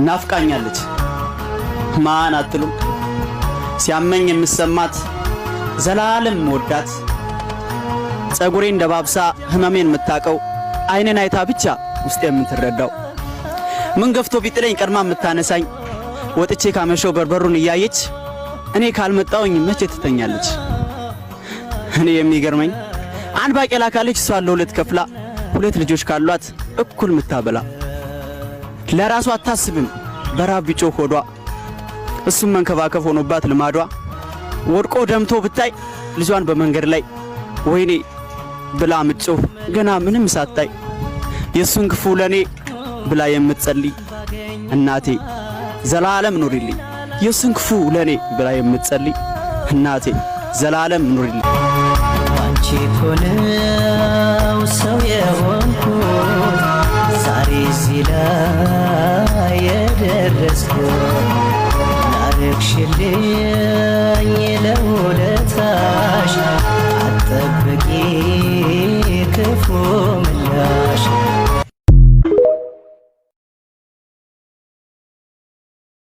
ናፍቃኛለች ማን አትሉም ሲያመኝ የምሰማት ዘላለም ወዳት ጸጉሬን ደባብሳ ህመሜን የምታቀው አይኔን አይታ ብቻ ውስጤ የምትረዳው ምን ገፍቶ ቢጥለኝ ቀድማ የምታነሳኝ ወጥቼ ካመሸው በርበሩን እያየች እኔ ካልመጣውኝ መቼ ትተኛለች እኔ የሚገርመኝ አንድ ባቄላ ካለች እሷ ለሁለት ከፍላ ሁለት ልጆች ካሏት እኩል ምታበላ ለራሷ አታስብም በራብ ቢጮ ሆዷ እሱም መንከባከብ ሆኖባት ልማዷ ወድቆ ደምቶ ብታይ ልጇን በመንገድ ላይ ወይኔ ብላ ምጮህ ገና ምንም ሳታይ የሱን ክፉ ለኔ ብላ የምትጸልይ እናቴ ዘላለም ኑሪልኝ የሱን ክፉ ለኔ ብላ የምትጸልይ እናቴ ዘላለም ኑሪልኝ አንቺ ኮነው ሰው የሆንኩት ዛሬ እዚህ ላይ የደረስኩት ላረግሽልኝ ለውለታሽ አትጠብቂ ክፉ